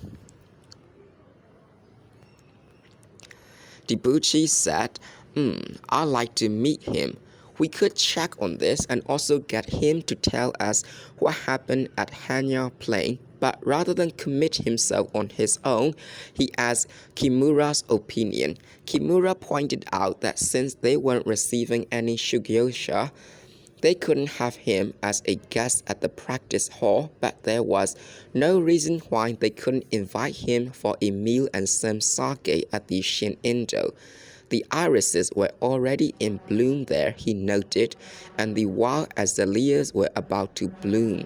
Debuchy said, I'd like to meet him. We could check on this and also get him to tell us what happened at Hanya Plain, but rather than commit himself on his own, he asked Kimura's opinion. Kimura pointed out that since they weren't receiving any Shugyosha, they couldn't have him as a guest at the practice hall, but there was no reason why they couldn't invite him for a meal and some sake at the Shin-Indo. The irises were already in bloom there, he noted, and the wild azaleas were about to bloom.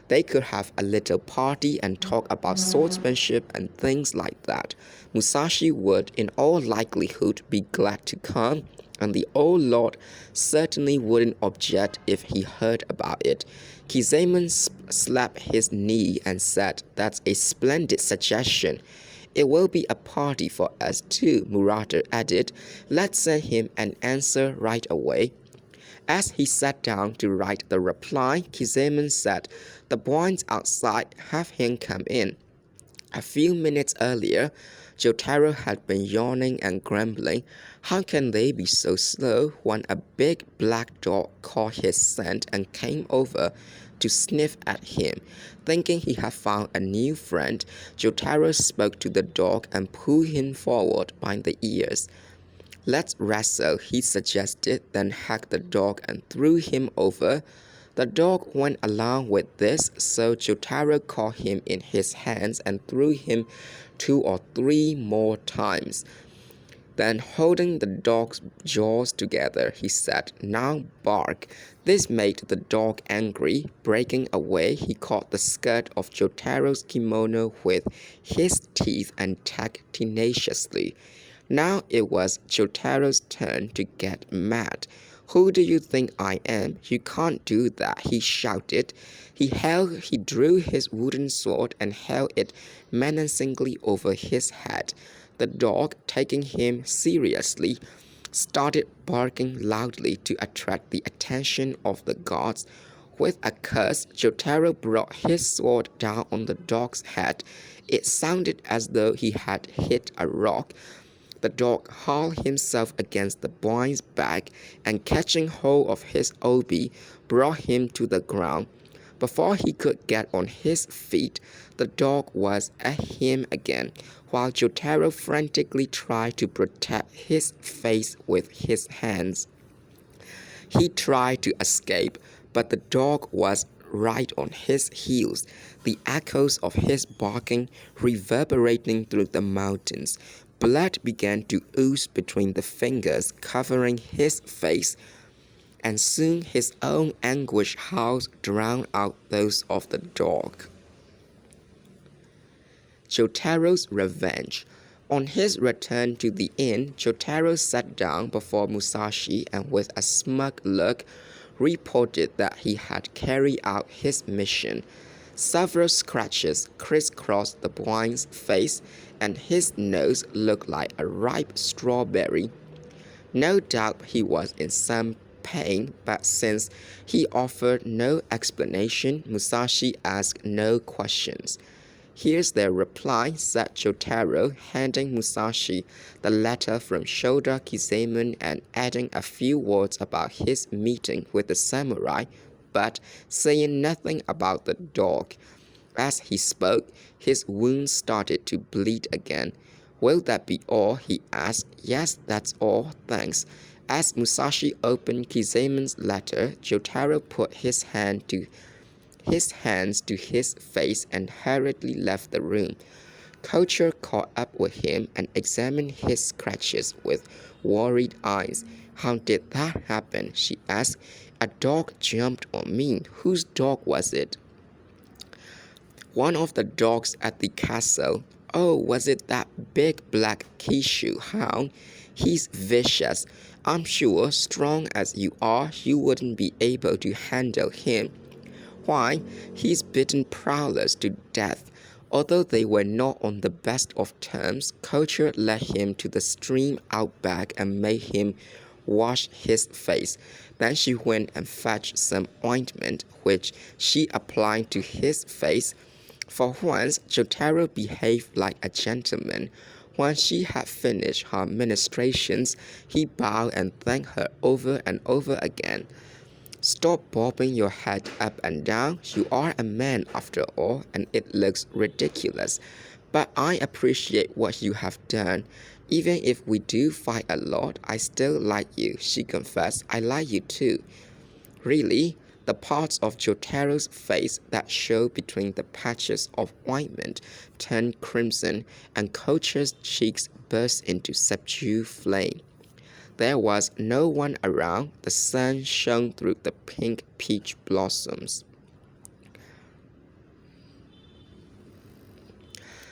They could have a little party and talk about swordsmanship and things like that. Musashi would, in all likelihood, be glad to come, and the old lord certainly wouldn't object if he heard about it. Kizemon slapped his knee and said, "That's a splendid suggestion. It will be a party for us too," Murata added. "Let's send him an answer right away." As he sat down to write the reply, Kizemon said, "The boys outside, have him come in." A few minutes earlier, Jōtarō had been yawning and grumbling. How can they be so slow? When a big black dog caught his scent and came over to sniff at him. Thinking he had found a new friend, Jōtarō spoke to the dog and pulled him forward by the ears. "Let's wrestle," he suggested, then hugged the dog and threw him over. The dog went along with this, so Jōtarō caught him in his hands and threw him 2 or 3 more times. Then, holding the dog's jaws together, he said, "Now bark." This made the dog angry. Breaking away, he caught the skirt of Jōtaro's kimono with his teeth and tugged tenaciously. Now it was Jōtaro's turn to get mad. "Who do you think I am? You can't do that," he shouted. He drew his wooden sword and held it menacingly over his head. The dog, taking him seriously, started barking loudly to attract the attention of the guards. With a curse, Jōtarō brought his sword down on the dog's head. It sounded as though he had hit a rock. The dog hauled himself against the boy's back and, catching hold of his obi, brought him to the ground. Before he could get on his feet, the dog was at him again, while Jōtarō frantically tried to protect his face with his hands. He tried to escape, but the dog was right on his heels, the echoes of his barking reverberating through the mountains. Blood began to ooze between the fingers covering his face, and soon his own anguished howls drowned out those of the dog. Jōtaro's revenge. On his return to the inn, Jōtarō sat down before Musashi and with a smug look reported that he had carried out his mission. Several scratches crisscrossed the boy's face, and his nose looked like a ripe strawberry. No doubt he was in some pain, but since he offered no explanation, Musashi asked no questions. "Here's their reply," said Jōtarō, handing Musashi the letter from Shoda Kizemon and adding a few words about his meeting with the samurai, but saying nothing about the dog. As he spoke, his wound started to bleed again. "Will that be all?" he asked. "Yes, that's all, thanks." As Musashi opened Kizemon's letter, Jōtarō put his hands to his face and hurriedly left the room. Culture caught up with him and examined his scratches with worried eyes. "How did that happen?" she asked. "A dog jumped on me. Whose dog was it?" "One of the dogs at the castle." "Oh, was it that big black Kishu hound? He's vicious. I'm sure, strong as you are, you wouldn't be able to handle him. Why, he's beaten prowlers to death. Although they were not on the best of terms, Koyagyū led him to the stream out back and made him wash his face. Then she went and fetched some ointment, which she applied to his face. For once, Jōtarō behaved like a gentleman. When she had finished her ministrations, he bowed and thanked her over and over again. Stop bobbing your head up and down. You are a man after all, and it looks ridiculous. But I appreciate what you have done. Even if we do fight a lot, I still like you, she confessed. I like you too. Really? The parts of Jōtaro's face that showed between the patches of ointment turned crimson, and Koyagyū's cheeks burst into subdued flame. There was no one around. The sun shone through the pink peach blossoms.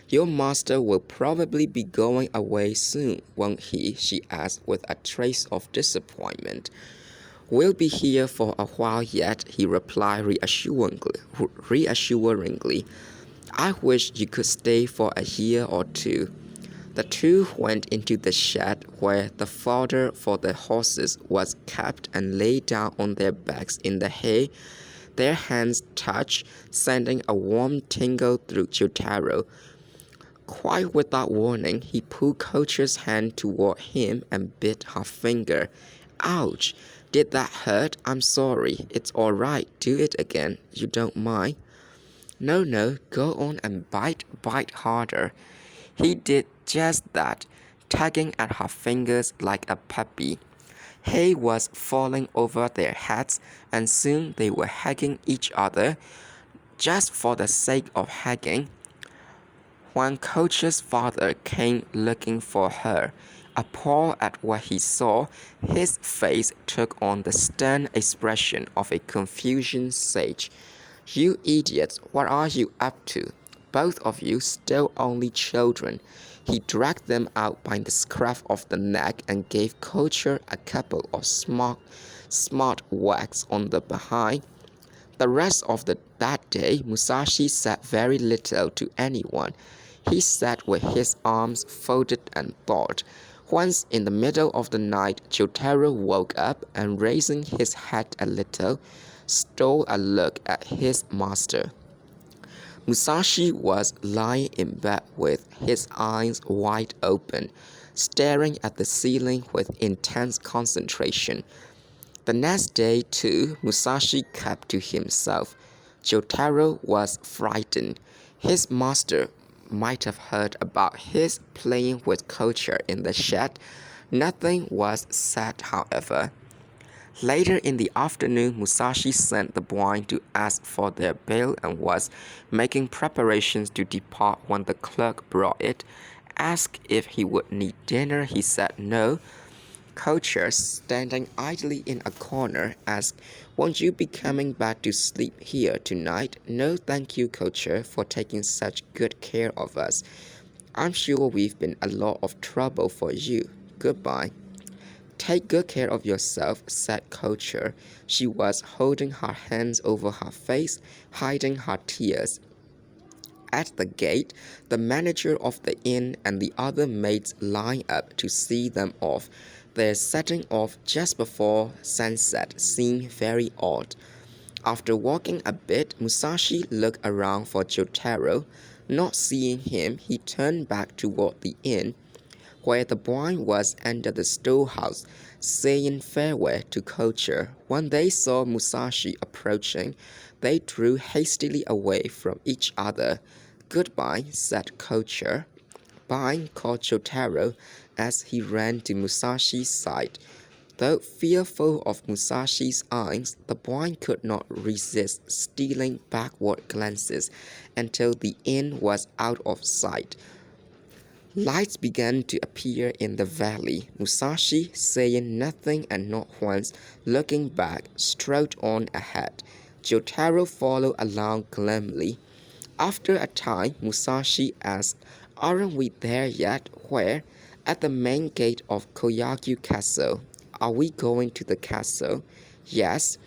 Your master will probably be going away soon, won't he? She asked with a trace of disappointment. We'll be here for a while yet, he replied reassuringly. I wish you could stay for a year or two. The two went into the shed where the fodder for the horses was kept and lay down on their backs in the hay. Their hands touched, sending a warm tingle through Jōtarō. Quite without warning, he pulled Koyagyū's hand toward him and bit her finger. Ouch! Did that hurt? I'm sorry. It's all right. Do it again. You don't mind? No, go on and bite harder. He did just that, tugging at her fingers like a puppy. Hay was falling over their heads, and soon they were hugging each other, just for the sake of hugging. When Koyagyū's father came looking for her, appalled at what he saw, his face took on the stern expression of a Confucian sage. You idiots, what are you up to? Both of you still only children. He dragged them out by the scruff of the neck and gave Koyagyū a couple of smart whacks on the behind. The rest of that day, Musashi said very little to anyone. He sat with his arms folded and thought. Once in the middle of the night, Jōtarō woke up and, raising his head a little, stole a look at his master. Musashi was lying in bed with his eyes wide open, staring at the ceiling with intense concentration. The next day, too, Musashi kept to himself. Jōtarō was frightened. His master might have heard about his playing with Koyagyū in the shed. Nothing was said, however. Later in the afternoon, Musashi sent the boy to ask for their bill and was making preparations to depart when the clerk brought it. Asked if he would need dinner, he said no. Koyagyū, standing idly in a corner, asked, Won't you be coming back to sleep here tonight? No, thank you, Koyagyū, for taking such good care of us. I'm sure we've been a lot of trouble for you. Goodbye. Take good care of yourself, said Koyagyū. She was holding her hands over her face, hiding her tears. At the gate, the manager of the inn and the other maids lined up to see them off. Their setting off just before sunset seemed very odd. After walking a bit, Musashi looked around for Jōtarō. Not seeing him, he turned back toward the inn, where the boy was under the storehouse, saying farewell to Koyagyū. When they saw Musashi approaching, they drew hastily away from each other. Goodbye, said Koyagyū. Bye, called Jōtarō as he ran to Musashi's side. Though fearful of Musashi's eyes, the boy could not resist stealing backward glances until the inn was out of sight. Lights began to appear in the valley. Musashi, saying nothing and not once looking back, strode on ahead. Jōtarō followed along glumly. After a time, Musashi asked, Aren't we there yet? Where? At the main gate of Koyagyū Castle. Are we going to the castle? Yes.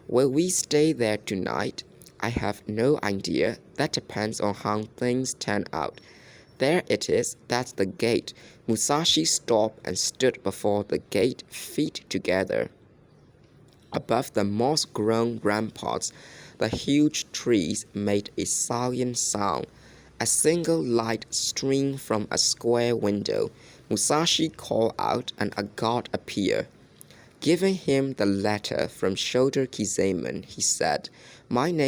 Will we stay there tonight? I have no idea. That depends on how things turn out. There it is. That's the gate. Musashi stopped and stood before the gate, feet together. Above the moss-grown ramparts, the huge trees made a silent sound. A single light streamed from a square window. Musashi called out, and a guard appeared. Giving him the letter from Shoulder Kizemon, he said, "My name